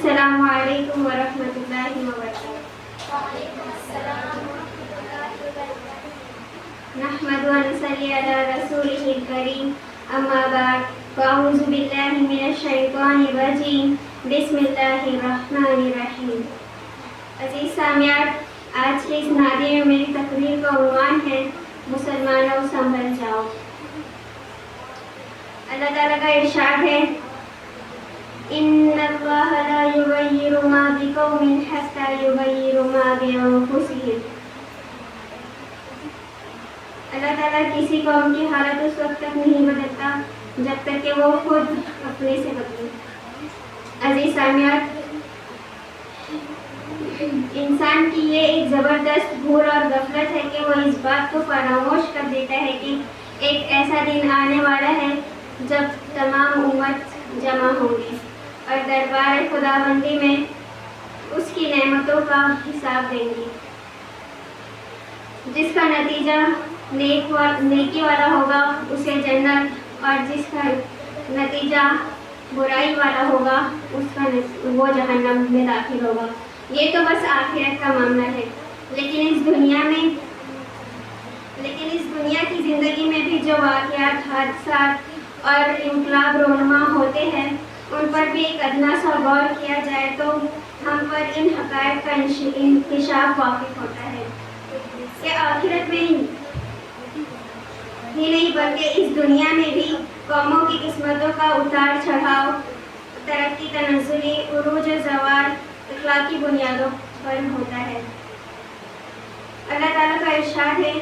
السلام علیکم ورحمۃ اللہ وبرکاتہ۔ نحمد و نصلی علی رسولہ الکریم، اما بعد، فاعوذ باللہ من الشیطان الرجیم، بسم اللہ الرحمن الرحیم۔ عزیز سامعین، آج کی اس نادی میں میری تقریر کا عنوان ہے مسلمانوں سنبھل جاؤ۔ اللہ تعالیٰ کا ارشاد ہے، ان اللہ لا یغیر ما بقوم حتی یغیروا ما بانفسہم۔ اللہ تعالیٰ کسی قوم کی حالت اس وقت تک نہیں بدلتا جب تک کہ وہ خود اپنے سے بدلے۔ عزیز سامعین، انسان کی یہ ایک زبردست بھول اور غفلت ہے کہ وہ اس بات کو فراموش کر دیتا ہے کہ ایک ایسا دن آنے والا ہے جب تمام امت جمع ہوں گی اور دربار خداوندی میں اس کی نعمتوں کا حساب دیں گی، جس کا نتیجہ نیکی والا ہوگا اسے جنت، اور جس کا نتیجہ برائی والا ہوگا وہ جہنم میں داخل ہوگا۔ یہ تو بس آخرت کا معاملہ ہے، لیکن اس دنیا کی زندگی میں بھی جو واقعات، حادثات اور انقلاب رونما ہوتے ہیں، ان پر بھی ایک ادنا سا غور کیا جائے تو ہم پر ان حقائق کا انکشاف واقع ہوتا ہے کہ آخرت میں ہی نہیں بلکہ اس دنیا میں بھی قوموں کی قسمتوں کا اتار چڑھاؤ، ترقی، تنزلی، عروج و زوال اخلاقی بنیادوں پر ہوتا ہے۔ اللہ تعالیٰ کا ارشاد ہے،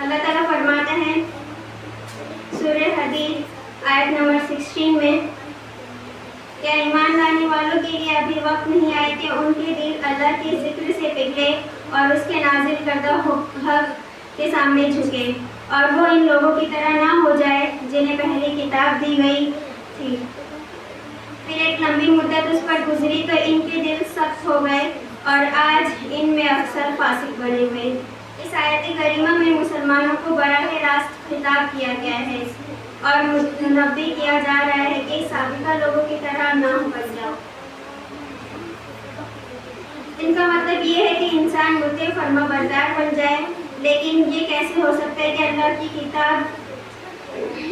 اللہ تعالیٰ فرماتا ہے سورہ حدید آیت نمبر 16 میں، کیا ایمان لانے والوں کے لیے ابھی وقت نہیں آئے کہ ان کے دل اللہ کے ذکر سے پگھلے اور اس کے نازل کردہ حق کے سامنے جھکے، اور وہ ان لوگوں کی طرح نہ ہو جائے جنہیں پہلے کتاب دی گئی تھی، پھر ایک لمبی مدت اس پر گزری تو ان کے دل سخت ہو گئے اور آج ان میں اکثر فاسق بنے ہوئے۔ اس آیت کریمہ میں مسلمانوں کو براہ راست خطاب کیا گیا ہے اور متنبہ کیا جا رہا ہے کہ سابقہ لوگوں کی طرح نہ بن جاؤ۔ ان کا مطلب یہ ہے کہ انسان مطیع فرما بردار بن جائے، لیکن یہ کیسے ہو سکتا ہے کہ اللہ کی کتاب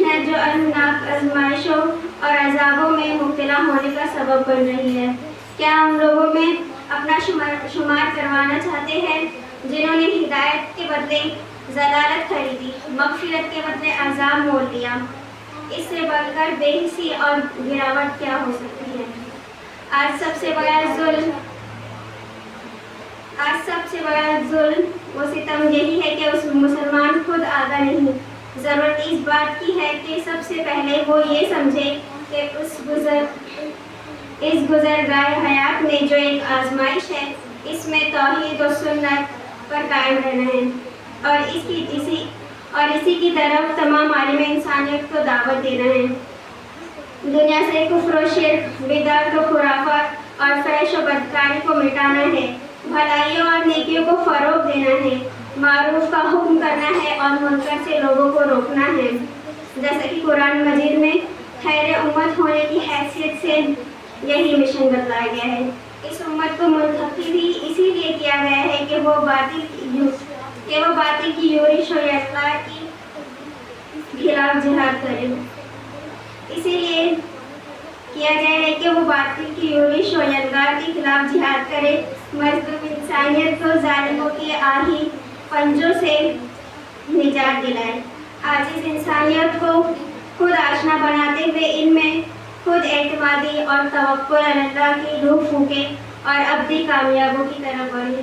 ہے جو المناک آزمائشوں اور عذابوں میں مبتلا ہونے کا سبب بن رہی ہے؟ کیا ہم لوگوں میں اپنا شمار کروانا چاہتے ہیں جنہوں نے ہدایت کے بدلے ضلالت خریدی، مغفرت کے بدلے عذاب مول لیا؟ اس سے بڑھ کر بے حسی اور گراوٹ کیا ہو سکتی ہے؟ آج سب سے بڑا ظلم و ستم یہی ہے کہ اس مسلمان خود آگاہ نہیں۔ ضرورت اس بات کی ہے کہ سب سے پہلے وہ یہ سمجھے کہ اس گزرگاہ حیات میں جو ایک آزمائش ہے، اس میں توحید و سنت پر قائم رہنا ہے، اور اسی کی طرف تمام عالم انسانیت کو دعوت دینا ہے۔ دنیا سے کفر و شرک، بدعت و خرافات اور فحش و بدکاری کو مٹانا ہے، بھلائیوں اور نیکیوں کو فروغ دینا ہے، معروف کا حکم کرنا ہے اور منکر سے لوگوں کو روکنا ہے۔ جیسا کہ قرآن مجید میں خیر امت ہونے کی حیثیت سے یہی مشن بتلایا گیا ہے۔ اس امت کو منتخب بھی اسی لیے کیا گیا ہے کہ وہ باطل کی یورش و اصلاح کی خلاف جہاد کرے۔ اسی لیے کیا گیا ہے کہ وہ باطل کی یورش و الغار کے خلاف جہاد کرے، مظلوم انسانیت کو ظالموں کی آہی پنجوں سے نجات دلائے، عاجز انسانیت کو خود آشنا بناتے ہوئے ان میں خود اعتمادی اور توکل علی اللہ کی روح پھونکے اور ابدی کامیابوں کی طرف بڑھے۔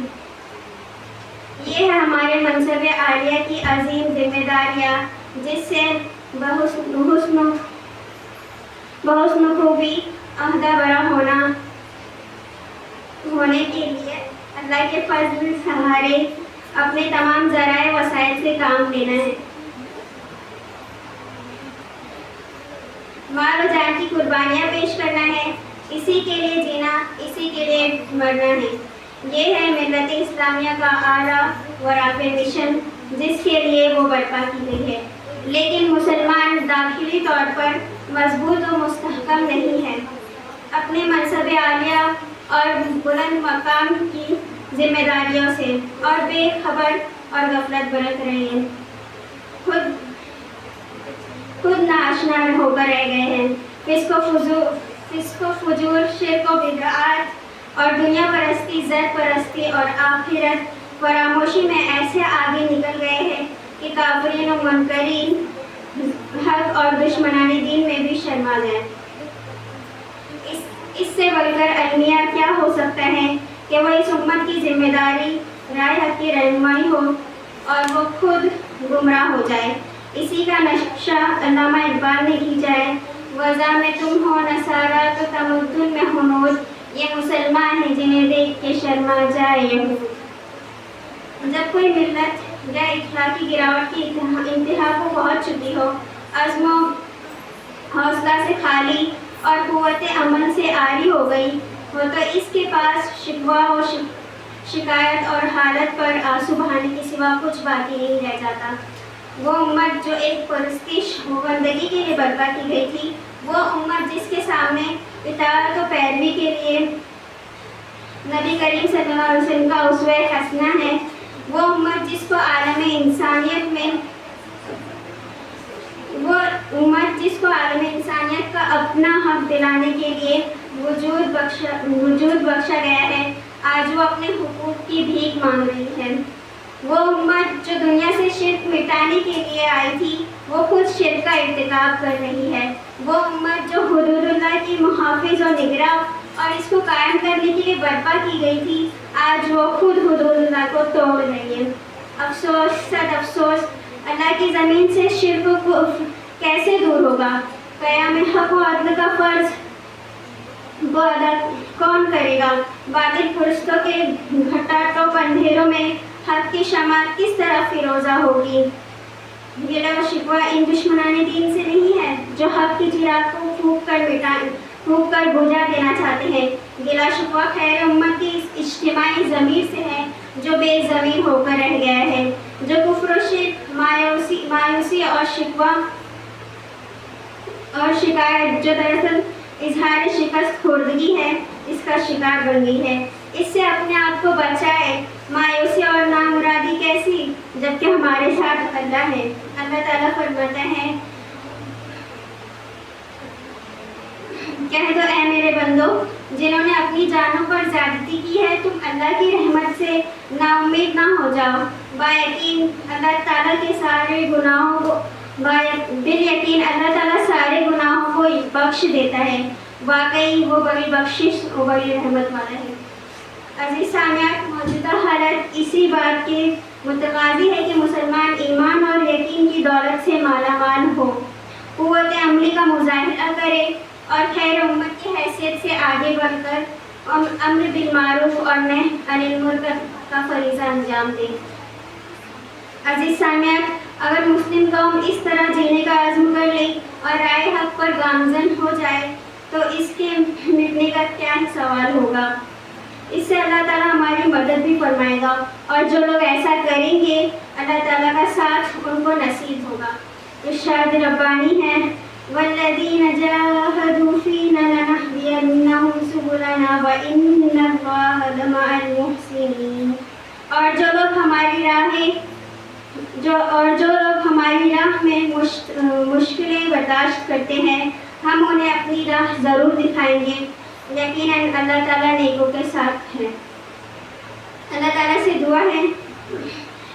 یہ ہے ہمارے منصب عالیہ کی عظیم ذمہ داریاں، جس سے بحسن خوبی عہدہ برا ہونے کے لیے اللہ کے فضل سہارے اپنے تمام ذرائع وسائل سے کام لینا ہے، مال و جان کی قربانیاں پیش کرنا ہے، اسی کے لیے جینا، اسی کے لیے مرنا ہے۔ یہ ہے ملت اسلامیہ کا اعلیٰ و رافع مشن، جس کے لیے وہ برپا کی گئی ہے۔ لیکن مسلمان داخلی طور پر مضبوط و مستحکم نہیں ہے، اپنے منصب عالیہ اور بلند مقام کی ذمہ داریوں سے اور بے خبر اور غفلت برت رہے ہیں، خود ناآشنا ہو کر رہ گئے ہیں۔ فسق و فجور، شرک و بدعات اور دنیا پرستی، زر پرستی اور آخرت فراموشی میں ایسے آگے نکل گئے ہیں کہ کافرین و منکرین حق اور دشمنان دین میں بھی شرما گئے۔ اس سے بڑھ کر المیہ کیا ہو سکتا ہے کہ وہ اس امت کی ذمہ داری راہ حق کی رہنمائی ہو اور وہ خود گمراہ ہو جائے۔ اسی کا نقشہ علامہ اقبال نے کھینچا ہے، وضع میں تم ہو نصارہ تو تمدن میں ہنود، یہ مسلمان ہیں جنہیں دیکھ کے شرما جائے یہود۔ جب کوئی ملت یا اخلاقی گراوٹ کی انتہا کو پہنچ چکی ہو، عزم و حوصلہ سے خالی اور قوت عمل سے عاری ہو گئی ہو، تو اس کے پاس شکوہ و شکایت اور حالت پر آنسو بہانے کے سوا کچھ باقی نہیں رہ جاتا۔ وہ امت جو ایک پرستش و بندگی کے لیے برپا کی گئی تھی، وہ امت جس کے سامنے اطاعت و پیروی کے لیے نبی کریم صلی اللہ علیہ وسلم کا اسوہ حسنہ ہے، وہ امت جس کو عالم انسانیت کا اپنا حق دلانے کے لیے وجود بخشا گیا ہے، آج وہ اپنے حقوق کی بھیک مانگ رہی ہے۔ وہ امت جو دنیا سے شرک مٹانے کے لیے آئی تھی، وہ خود شرک کا ارتکاب کر رہی ہے۔ وہ امت جو حدود اللہ کی محافظ و نگراں اور اس کو قائم کرنے کے لیے برپا کی گئی تھی، آج وہ خود حدود اللہ کو توڑ رہی ہے۔ افسوس، صد افسوس، اللہ کی زمین سے شرک و کفر کیسے دور ہوگا؟ قیام حق و عدل کا فرض وہ ادا کون کرے گا؟ باطل پرستوں کے گھٹاٹوپ اندھیروں میں حق کی شمع کس طرح فیروزہ ہوگی؟ گلہ و شکوہ ان دشمنان دین سے نہیں ہے جو حق کی چراغ کو پھونک کر بجھا دینا چاہتے ہیں۔ گلہ شکوہ خیر امت کی اس اجتماعی ضمیر سے ہے جو بے ضمیر ہو کر رہ گیا ہے، جو کفر و شرک، مایوسی اور شکوہ اور شکایت، جو دراصل اظہار شکست خوردگی ہے، اس کا شکار بن گئی ہے۔ اس سے اپنے آپ کو بچائے۔ مایوسی اور نامرادی کیسی، جبکہ ہمارے ساتھ اللہ ہے۔ اللہ تعالیٰ فرماتا ہے، کہہ دو اے میرے بندو، جنہوں نے اپنی جانوں پر زیادتی کی ہے، تم اللہ کی رحمت سے نا امید نہ ہو جاؤ۔ بالیقین اللہ تعالیٰ سارے گناہوں کو بخش دیتا ہے، واقعی وہ بڑی بخشش اور بڑی رحمت والا ہے۔ عزیز سامعین، موجودہ حالت اسی بات کے متقاضی ہے کہ مسلمان ایمان اور یقین کی دولت سے مالا مال ہو، قوت عملی کا مظاہرہ کرے اور خیر امت کی حیثیت سے آگے بڑھ کر امر بالمعروف اور نہی عن المنکر کا فریضہ انجام دے۔ عزیز سامعین، اگر مسلم قوم اس طرح جینے کا عزم کر لے اور رائے حق پر گامزن ہو جائے تو اس کے مٹنے کا کیا سوال ہوگا؟ اس سے اللہ تعالیٰ ہماری مدد بھی فرمائے گا، اور جو لوگ ایسا کریں گے اللہ تعالیٰ کا ساتھ ان کو نصیب ہوگا۔ ارشاد ربانی ہے، والذین جاہدوا فینا لنہدینہم سبلنا وان اللہ لمع المحسنین۔ اور جو لوگ ہماری راہ میں مشکلیں برداشت کرتے ہیں، ہم انہیں اپنی راہ ضرور دکھائیں گے۔ یقیناً اللہ تعالیٰ نیکوں کے ساتھ ہے۔ اللہ تعالیٰ سے دعا ہے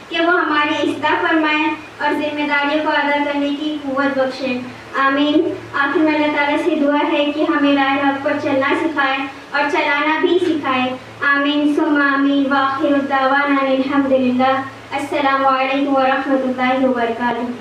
کہ وہ ہماری اصلاح فرمائے اور ذمہ داریوں کو ادا کرنے کی قوت بخشے۔ آمین۔ آخر میں اللہ تعالیٰ سے دعا ہے کہ ہمیں راہ حق پر چلنا سکھائے اور چلانا بھی سکھائے۔ آمین ثم آمین۔ وآخر دعوانا الحمد للہ۔ السلام علیکم ورحمۃ اللہ وبرکاتہ۔